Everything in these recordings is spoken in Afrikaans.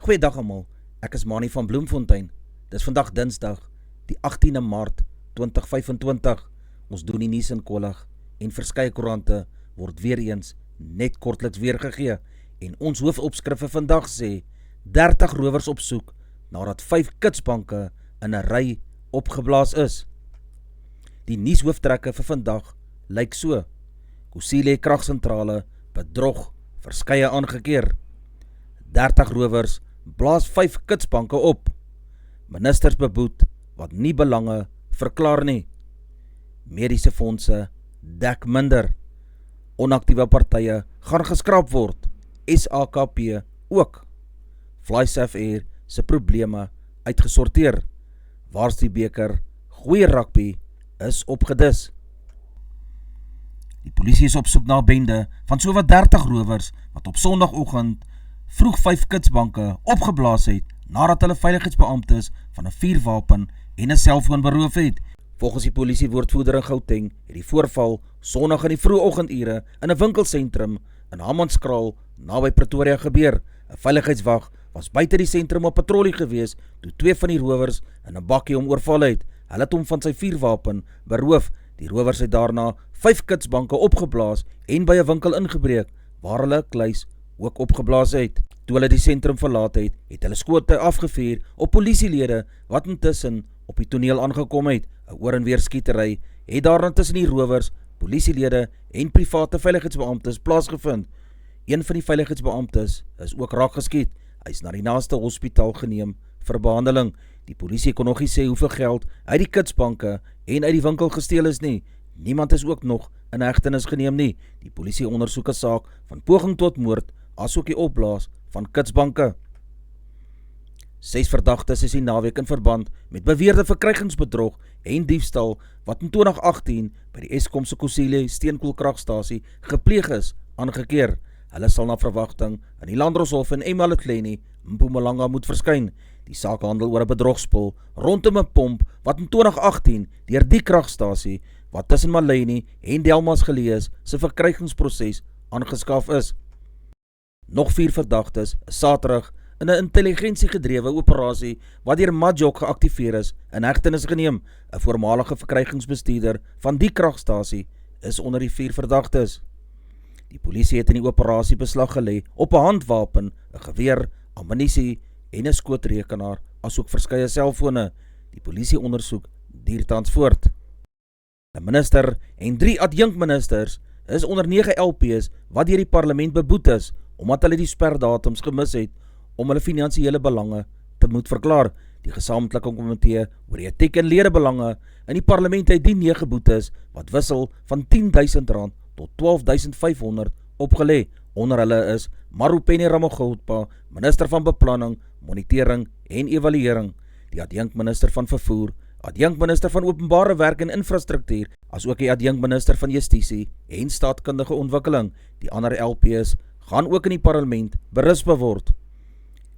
Goeiedag almal, ek is Mani van Bloemfontein. Dis vandag Dinsdag, die 18de Maart 2025. Ons doen die nuus in kollig en verskeie koerante word weer eens net kortliks weergegee. En ons hoofopskrifte vandag sê, 30 rowers op soek nadat 5 kitsbanke in 'n ry opgeblaas is. Die nuushooftrekke vir vandag lyk so: Kusile kragsentrale bedrog, verskeie aangekeer. 30 rowers blaas 5 kitsbanke op. Ministers beboet wat nie belange verklaar nie. Mediese fondse dek minder. Onaktiewe partye gaan geskraap word. SAKP ook. Fly-South Air se probleme uitgesorteer. Waar's die beker? Goeie rugby is opgedis. Die polisie is op soek na 'n bende van sowat 30 rowers wat op Sondagoggend vroeg 5 kitsbanke opgeblaas het nadat hulle veiligheidsbeamptes van 'n vuurwapen en 'n selfoon beroof het. Volgens die polisiewoordvoerder in Gauteng het die voorval Sondag in die vroeë oggendure in 'n winkelsentrum in Hammanskraal naby Pretoria gebeur. 'n Veiligheidswag was buite die sentrum op patrollie gewees toe 2 van die rowers in 'n bakkie hom oorval het. Hulle het hom van sy vuurwapen beroof. Die rowers het daarna 5 kitsbanke opgeblaas en by 'n winkel ingebreek waar hulle 'n kluis ook opgeblaas het. Toe hulle die sentrum verlaat het, het hulle skote afgevuur op polisielede wat intussen op die toneel aangekom het. 'n oor en weer skietery het daarna tussen die rowers, polisielede en private veiligheidsbeamptes plaasgevind. Een van die veiligheidsbeamptes is ook raak geskiet. Hy is na die naaste hospitaal geneem vir behandeling. Die polisie kon nog nie sê hoeveel geld uit die kitsbanke en uit die winkel gesteel is nie. Niemand is ook nog in hegtenis geneem nie. Die polisie ondersoek 'n saak van poging tot moord asook die opblaas van kitsbanke. 6 verdagtes is die naweek in verband met beweerde verkrygingsbedrog en diefstal wat in 2018 by die Eskom se Kusile steenkoolkragstasie gepleeg is, aangekeer. Hulle sal na verwagting in die Landdroshof in eMalahleni, Mpumalanga moet verskyn. Die saak handel oor 'n bedrogspel rondom 'n pomp wat in 2018 deur die kragstasie wat tussen Maleni en Delmas geleë is, se verkrygingsproses aangeskaf is. Nog 4 verdagtes is Saterdag in 'n intelligensiegedrewe operasie wat deur Majok geaktiveer is, in hegtenis geneem. 'n Voormalige verkrygingsbestuurder van die kragstasie is onder die 4 verdagtes. Die polisie het in die operasie beslag gelê op 'n handwapen, 'n geweer, ammunisie en 'n skootrekenaar, asook verskeie selfone. Die polisie ondersoek duur tans voort. 'n Minister en 3 adjunkministers is onder 9 LP's wat deur die parlement beboet is, omdat hulle die sperdatums gemis het om hulle finansiële belange te moet verklaar. Die gesamentlike komitee oor etiek en ledebelange in die parlement het die 9 boetes wat wissel van R10.000 tot R12.500 opgelê. Onder hulle is Marupeni Ramokgopa, minister van beplanning, monitering en evaluering, die adjunkminister van vervoer, adjunkminister van openbare werk en infrastruktuur, asook die adjunkminister van justisie en staatkundige ontwikkeling. Die ander LP's gaan ook in die parlement berisp word.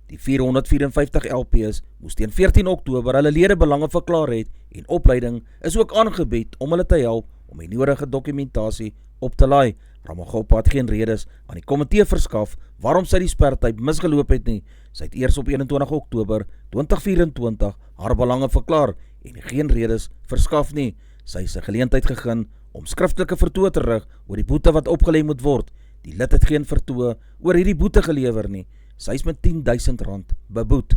Die 454 LP's moes teen 14 Oktober hulle ledebelange verklaar het en opleiding is ook aangebied om hulle te help om die nodige dokumentasie op te laai. Ramokgopa het geen redes aan die komitee verskaf waarom sy die spertyd misgeloop het nie. Sy het eers op 21 Oktober 2024 haar belange verklaar en geen redes verskaf nie. Sy is 'n geleentheid gegee om skriftelike vertoë te rig oor die boete wat opgelê moet word. Die lid het geen vertoë oor hierdie boete gelewer nie. Sy is met R10.000 beboet.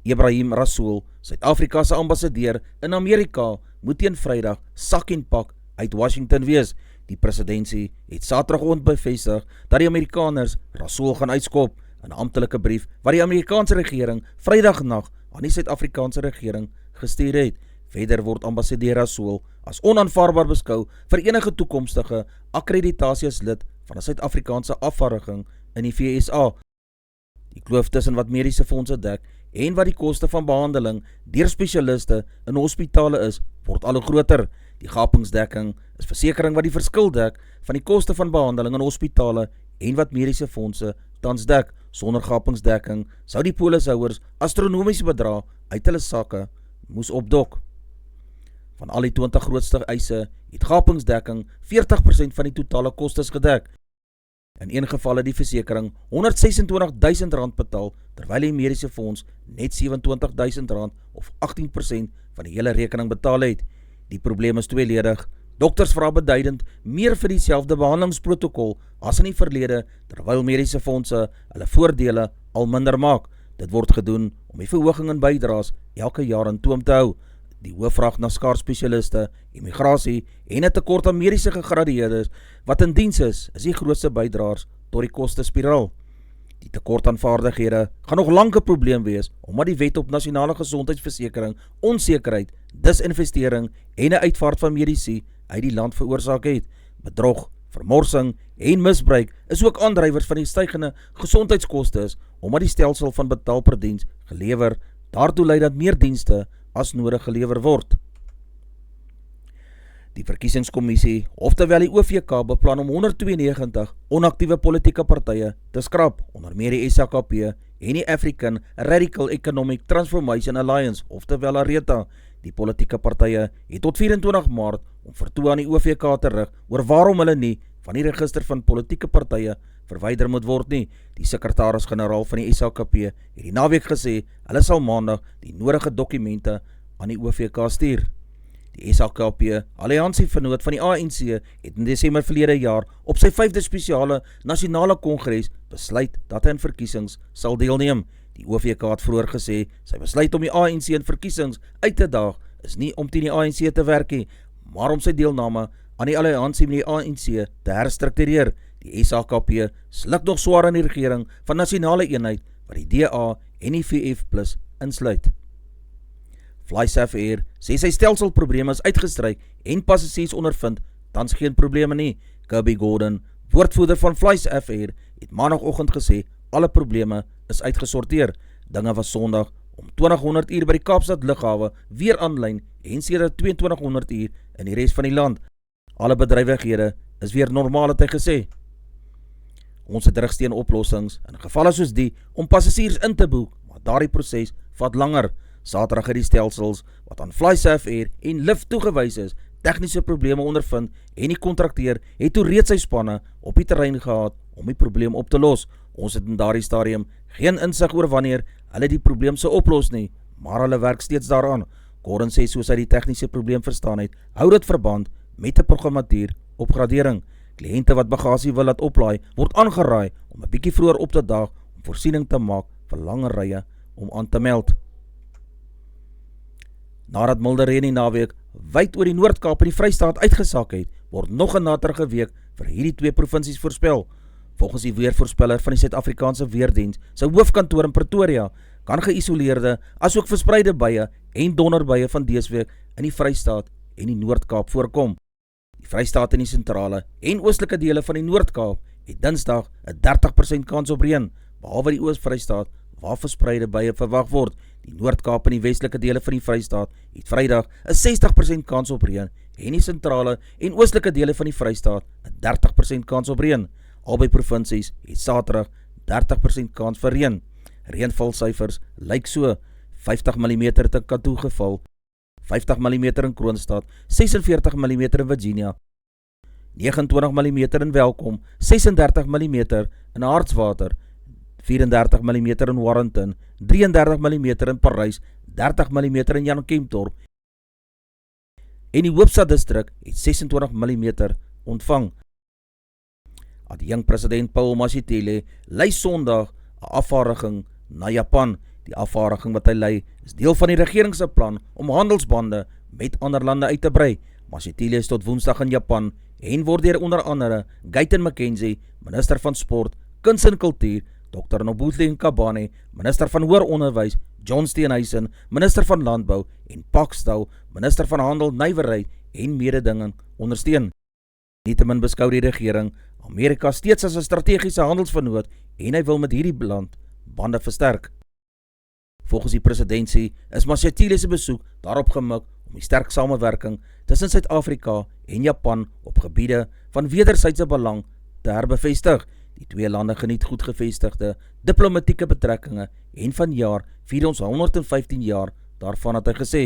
Ebrahim Rasool, Suid-Afrika se ambassadeur in Amerika, moet teen Vrydag sak en pak uit Washington wees. Die presidentsie het Saterdagoggend bevestig dat die Amerikaners Rasool gaan uitskop in 'n amptelike brief wat die Amerikaanse regering Vrydagnag aan die Suid-Afrikaanse regering gestuur het. Verder word ambassadeur Rasool as onaanvaarbaar beskou vir enige toekomstige akkreditasie as lid van 'n Suid-Afrikaanse afvaardiging in die VSA. Die kloof tussen wat mediese fondse dek en wat die koste van behandeling deur spesialiste in hospitale is, word al hoe groter. Die gapingsdekking is versekering wat die verskil dek van die koste van behandeling in hospitale en wat mediese fondse tans dek. Sonder gapingsdekking sou die polishouers astronomiese bedrae uit hulle sakke moes opdok. Van al die 20 grootste eise het gapingsdekking 40% van die totale kostes gedek. In een geval het die versekering R126.000 betaal, terwyl die mediese fonds net R27.000 of 18% van die hele rekening betaal het. Die probleem is tweeledig. Dokters vra beduidend meer vir dieselfde behandelingsprotokol as in die verlede, terwyl mediese fondse hulle voordele al minder maak. Dit word gedoen om die verhoging in bydraes elke jaar in toom te hou. Die hoofvraag na skaars spesialiste, immigrasie en 'n tekort aan mediese gegradueerdes wat in diens is die grootste bydraers tot die kostespiraal. Die tekort aan vaardighede gaan nog lank 'n probleem wees, omdat die wet op nasionale gesondheidsversekering onsekerheid, disinvestering en 'n uitvaart van medici uit die land veroorsaak het. Bedrog, vermorsing en misbruik is ook aandrywers van die stygende gesondheidskoste, omdat die stelsel van betaal per diens gelewer daartoe lei dat meer dienste as nodig gelewer word. Die verkiesingskommissie, oftewel die OVK, beplan om 192 onaktiewe politieke partye te skrap, onder meer die SAKP en die African Radical Economic Transformation Alliance, oftewel ARETA. Die politieke partye het tot 24 Maart om vertoe aan die OVK te rig oor waarom hulle nie van die register van politieke partye verwyder moet word nie. Die sekretaris-generaal van die SAKP het die naweek gesê, hulle sal maandag die nodige dokumente aan die OVK stuur. Die SAKP, alliansievernoot van die ANC, het in Desember verlede jaar op sy 5de spesiale nasionale kongres besluit dat hy in verkiesings sal deelneem. Die OVK het vroeër gesê, sy besluit om die ANC in verkiesings uit te daag is nie om teen die ANC te werk nie, maar om sy deelname aan die alliansie met die ANC te herstruktureer. Die SAKP sluk nog swaar aan die regering van nasionale eenheid wat die DA en die VF+ insluit. FlySafair Air sê sy stelselprobleme is uitgestryk en passasiers ondervind tans geen probleme nie. Kirby Gordon, woordvoerder van FlySafair Air, het maandagoggend gesê alle probleme is uitgesorteer. Dinge was Sondag om 2000 uur by die Kaapstad lughawe weer aanlyn en sedert 2200 uur in die res van die land. Alle bedrywighede is weer normaal, het hy gesê. Ons het rigsteen oplossings in gevalle soos die om passasiers in te boek, maar daardie proses vat langer. Saterdag het die stelsels wat aan FlySafair Air en Lift toegewys is, tegniese probleme ondervind en die kontrakteur het toe reeds sy spanne op die terrein gehad om die probleem op te los. Ons het in daardie stadium geen insig oor wanneer hulle die probleem sou oplos nie, maar hulle werk steeds daaraan. Gordon sê soos hy die tegniese probleem verstaan het, hou dit verband met 'n programmatuur opgradering. Kliënte wat bagasie wil laat oplaai, word aangeraai om 'n bietjie vroeër op te daag om voorsiening te maak vir langer rye om aan te meld. Nadat milde reën die naweek wyd oor die Noord-Kaap en die Vrystaat uitgesak het, word nog 'n natterige week vir hierdie twee provinsies voorspel. Volgens die weervoorspeller van die Suid-Afrikaanse Weerdiens, sy hoofkantoor in Pretoria, kan geïsoleerde asook verspreide buie en donderbuie van deesweek in die Vrystaat en die Noord-Kaap voorkom. Die Vrystaat en die sentrale en oostelike dele van die Noord-Kaap het Dinsdag 'n 30% kans op reën, behalwe die Oos-Vrystaat waar verspreide buie verwag word. Die Noord-Kaap en die westelike dele van die Vrystaat het Vrydag 'n 60% kans op reën en die sentrale en oostelike dele van die Vrystaat 'n 30% kans op reën. Albei provinsies het Saterdag 30% kans vir reën. Reënvalsyfers lyk so: 50 mm het in Katoo geval, 50 mm in Kroonstad, 46 mm in Virginia, 29 mm in Welkom, 36 mm in Hartswater, 34 mm in Warrenton, 33 mm in Parys, 30 mm in Jan Kempdorp en die Hoopstad distrik het 26 mm ontvang. Adjunk president Paul Mashatile lei Sondag 'n afvaardiging na Japan. Die afvaardiging wat hy lei is deel van die regering se plan om handelsbande met ander lande uit te brei. Mashatile is tot Woensdag in Japan en word deur onder andere Gayton McKenzie, minister van sport, kuns en kultuur, Dr. Nobuhle Nkabane, minister van hoër onderwys, John Steenhuisen, minister van landbou en Pakstow, minister van handel, nywerheid en mededinging ondersteun. Nietemin beskou die regering Amerika steeds as 'n strategiese handelsvernoot en hy wil met hierdie land bande versterk. Volgens die presidentsie is Mashatile se besoek daarop gemik om die sterk samewerking tussen Suid-Afrika en Japan op gebiede van wederwysige belang te herbevestig. Die twee lande geniet goed gevestigde diplomatieke betrekkinge en vanjaar vier ons 115 jaar daarvan, het hy gesê.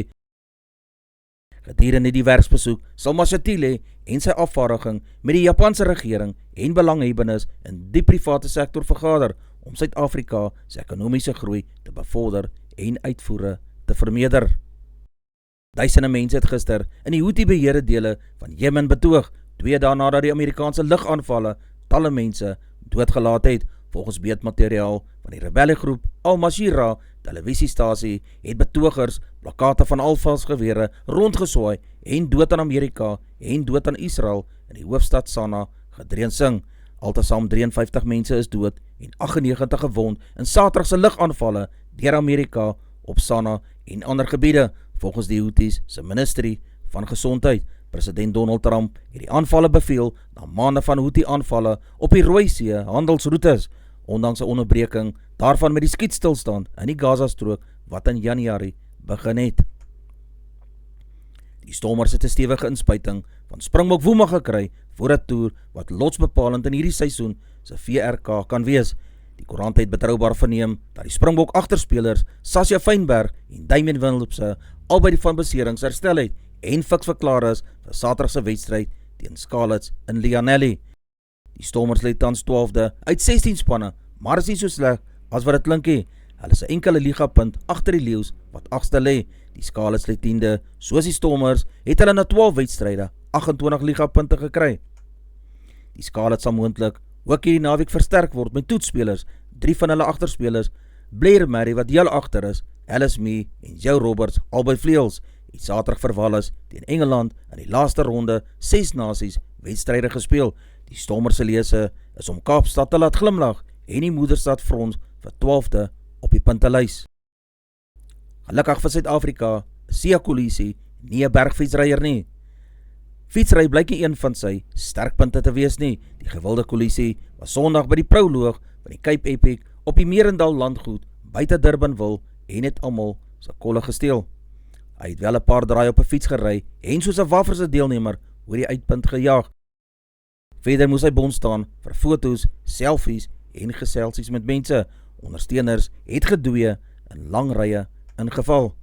Gedurende die werksbesoek sal Mashatile en sy afvaardiging met die Japanse regering en belanghebbendes in die private sektor vergader om Suid-Afrika se ekonomiese groei te bevorder en uitvoere te vermeerder. Duisende mense het gister in die Houthi-beheerde dele van Jemen betoog, 2 dae nadat die Amerikaanse lugaanvalle talle mense doodgelaat het. Volgens beeldmateriaal van die rebellegroep Al-Mashira televisiestasie het betogers plakate van alvalsgewere rondgeswaai en dood aan Amerika en dood aan Israel in die hoofstad Sanaa gedreun sing. Altesaam 53 mense is dood en 98 gewond in Saterdagse lugaanvalle deur Amerika op Sanaa en ander gebiede, volgens die Houthis se ministerie van gesondheid. President Donald Trump het die aanvalle beveel na maande van Houthi-aanvalle op die Rooi See handelsroetes, ondanks 'n onderbreking daarvan met die skietstilstand in die Gaza-strook wat in Januarie begin het. Die Stormers het 'n stewige inspuiting van Springbok woema gekry voor 'n toer wat lotsbepalend in hierdie seisoen se VRK kan wees. Die koerant het betroubaar verneem dat die Springbok agterspelers Sasha Fynberg en Damian Willemse albei van beserings herstel het en fiks verklaar is vir Saterdagse wedstryd teen Scarlets in Llanelli. Die Stormers lê tans 12de uit 16 spanne, maar is nie so sleg as wat dit klink nie. Hulle is 'n enkele ligapunt agter die Leeu's wat 8ste lê. Die Scarlets lê 10de, soos die Stormers het hulle na 12 wedstryde 28 ligapunte gekry. Die Scarlets sal moontlik ook hierdie naweek versterk word met toetsspelers, 3 van hulle agterspelers, Blair Murray wat heel agter is, Alice Mee en Joe Roberts albei vleuels, het Saterdag vir Wallis teen Engeland in die laaste ronde 6 nasies wedstryde gespeel. Die Stormers se lese is om Kaapstad te laat glimlag en die moederstad frons vir 12de op die puntelys. Gelukkig vir Suid-Afrika is Siya Kolisi nie 'n bergfietsryer nie. Fietsry blyk nie een van sy sterkpunte te wees nie. Die gewilde Kolisi was Sondag by die proloog van die Cape Epic op die Merendal landgoed buite Durbanville en het almal se kolle gesteel. Hy het wel 'n paar draaie op 'n fiets gery en soos 'n wafferse deelnemer oor die uitpunt gejaag. Verder moes hy bond staan vir foto's, selfies en geselsies met mense. Ondersteuners het gedoeë in lang rye ingeval.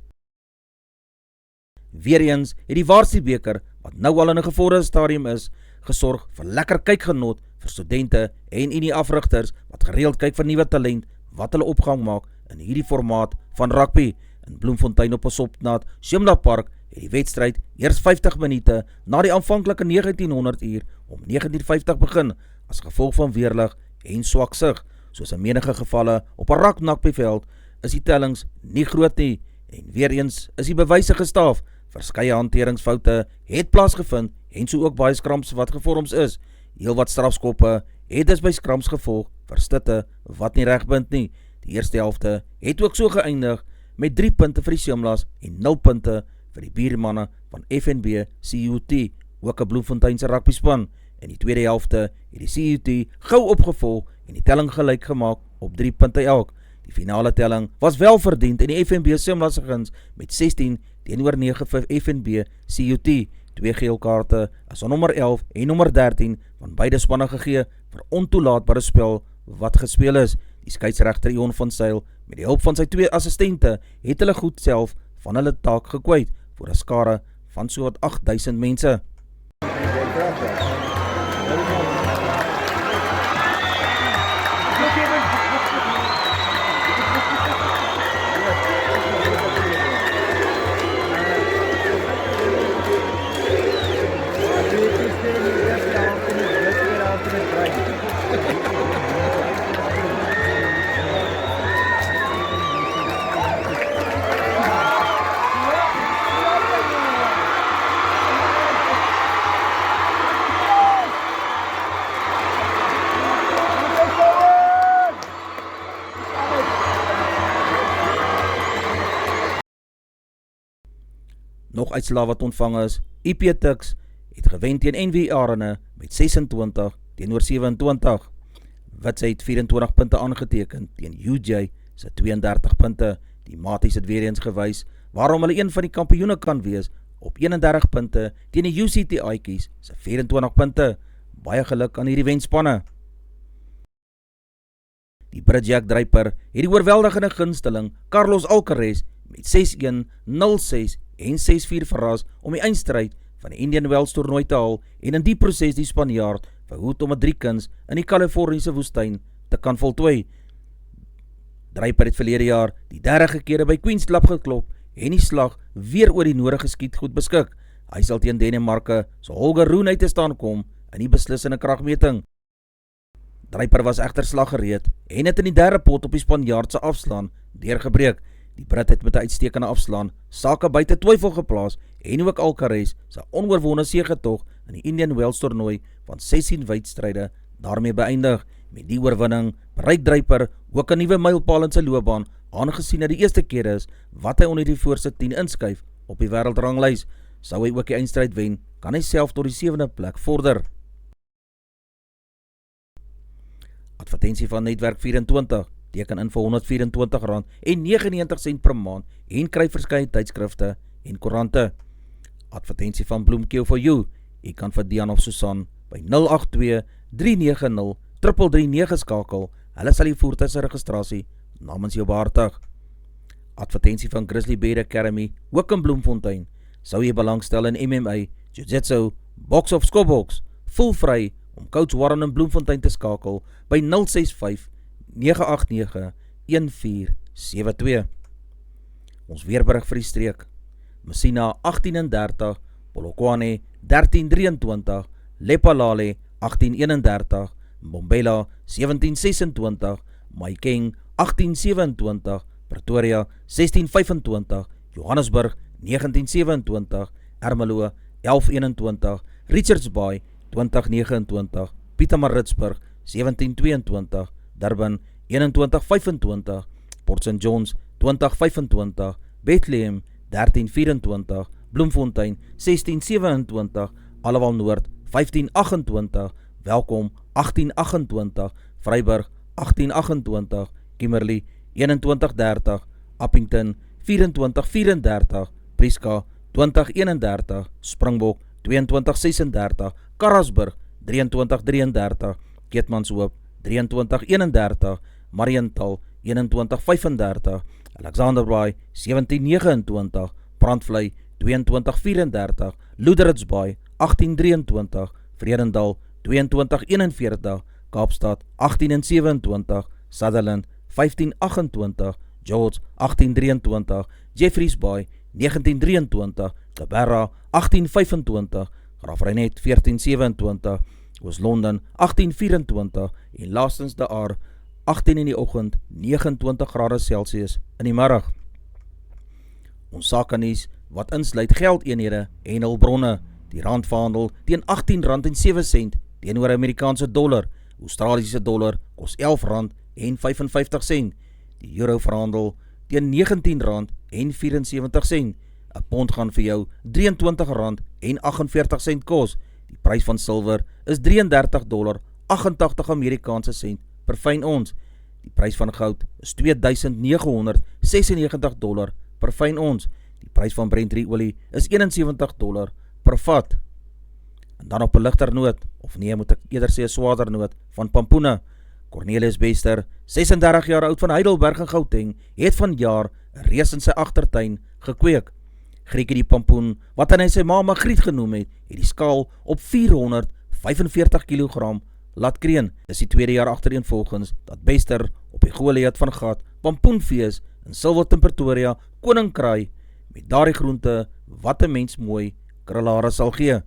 Weereens het die Warsiebeker, wat nou al in 'n gevorderde stadium is, gesorg vir lekker kykgenot vir studente en unie-afrigters wat gereeld kyk vir nuwe talent wat hulle opgang maak in hierdie formaat van rugby. In Bloemfontein op 'n Sopnat Shimla Park het die wedstryd eers 50 minute na die aanvanklike 1900 uur om 19:50 begin as gevolg van weerlig en swak sig. Soos in menige gevalle op 'n rugbyveld is die tellings nie groot nie en weer eens is die bewyse gestaaf. Verskeie hanteringsfoute het plaasgevind en so ook baie skrams wat gevorms is. Heel wat strafskoppe het dus by skrams gevolg vir stutte wat nie regbind nie. Die eerste helfte het ook so geëindig met 3 punte vir die Shimlas en 0 punte vir die buurmanne van FNB CUT, ook 'n Bloemfonteinse rugbyspan. In die tweede helfte het die CUT gou opgevolg en die telling gelyk gemaak op 3 punte elk. Die finale telling was wel verdiend en die FNB Shimlas se guns met 16 teenoor 9 vir FNB CUT. 2 geel kaarte as aan nommer 11 en nommer 13 van beide spanne gegee vir ontoelaatbare spel wat gespeel is. Die skeieregter Ion van Sail met die hulp van sy 2 assistente het hulle goed self van hulle taak gekwyt voor 'n skare van so wat 8000 mense. Nog uitslae wat ontvang is, IP Tuks het gewen teen NV Arene met 26 teenoor 27. Wits het 24 punte aangeteken teen UJ se 32 punte. Die Maties het weer eens gewys waarom hulle een van die kampioene kan wees op 31 punte teen die UCT Aikies se 24 punte. Baie geluk aan hierdie wenspanne. Die Bridgejack Draper het die oorweldigende gunsteling Carlos Alcaraz met 6-1, 0-6 en 6-4 verras om die eindstryd van die Indian Wells toernooi te haal en in die proses die Spanjaard verhoed om 'n 3-kuns in die Californiese woestyn te kan voltooi. Draper het verlede jaar die 30 kere by Queen's Club geklop en die slag weer oor die nodige skietgoed beskik. Hy sal teen Denemarke se Holger Rune uit te staan kom in die beslissende kragmeting. Draper was egter slaggereed en het in die derde pot op die Spanjaard se afslaan deurgebreek. Die Brit het met 'n uitstekende afslaan sake buite twyfel geplaas en ook Alcaraz se onoorwonde segetog in die Indian Wells toernooi van 16 wedstryde daarmee beëindig. Met die oorwinning bereik Draper ook 'n nuwe mylpaal in sy loopbaan, aangesien dit die eerste keer is wat hy onder die voorste 10 inskuif op die wêreldranglys. Sou hy ook die eindstryd wen, kan hy self tot die 7de plek vorder. Advertensie van Netwerk 24, teken in vir R124.99 per maand en kry verskeie tydskrifte en koerante. Advertensie van Bloemkeel for you, jy kan vir Dian of Susan by 082-390-3339 skakel, hulle sal die voertuig se registrasie namens jou behartig. Advertensie van Grizzly Bear Academy, ook in Bloemfontein. Sou jy belangstel in MMA, Jiu-Jitsu, Box of Skopbox, voel vry om Coach Warren in Bloemfontein te skakel by 065-989-1472. Ons weerberig vir die streek. Messina 1830, Polokwane 1323, Lephalale 1831, Mbombela 1726, Mahikeng 1827, Pretoria 1625, Johannesburg 1927, Ermelo 1121, Richards Bay 2029, Pietermaritzburg 1722, Durban 2125, Port St. John's 2025, Bethlehem 1324, Bloemfontein 1627, Allewal Noord 1528, Welkom 1828, Vryburg 1828, Kimberley 2130, Appington 2434, Prieska 2031, Springbok 2236, Karasburg 2333, Keetmanshoop 2331, Mariental 2135, Alexanderbaai 1729, Brandvlei 2234, Loederitsbaai 1823, Vredendal 2241, Kaapstad 1827, Sutherland 1528, George 1823, Jeffreys Bay 1923, Cabarra 1825, Graafreinet 1427, Oos-London 1824 en laastens de Aar 18 in die oggend, 29 grade Celsius in die middag. Ons sakenuus wat insluit geldeenhede en hulpbronne. Die rand verhandel teen R18.07 teenoor Amerikaanse dollar. Australiese dollar kos R11.55. Die euro verhandel teen R19.74. 'n pond gaan vir jou R23.48 kos. Die prys van silwer is $33.88 Amerikaanse sent per fyn ons. Die prys van goud is $2.996 per fyn ons. Die prys van Brent olie is $71 per vat. En dan op 'n ligter noot, of nee, moet ek eerder sê 'n swaarder noot, van pampoene. Cornelius Bester, 36 jaar oud van Heidelberg in Gauteng, het vanjaar 'n reus in sy agtertuin gekweek. Griekie die pampoen, wat hy sy ma Magriet genoem het die skaal op 445 kg laat kreën. Dis die tweede jaar agtereenvolgens dat Bester op die Goliath van Gat pampoenfees in Silverton, Pretoria koning kraai met daardie groente wat 'n mens mooi krulhare sal gee.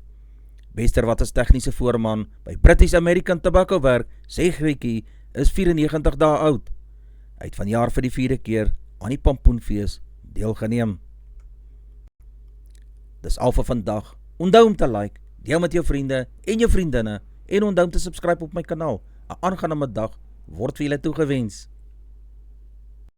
Bester, wat as tegniese voorman by British American Tobacco werk, sê Griekie is 94 dae oud. Hy het vanjaar vir die 4de keer aan die pampoenfees deelgeneem. Dis al vir vandag. Onthou om te like, deel met jou vriende en jou vriendinne en onthou om te subscribe op my kanaal. 'n aangename dag word vir julle toegewens.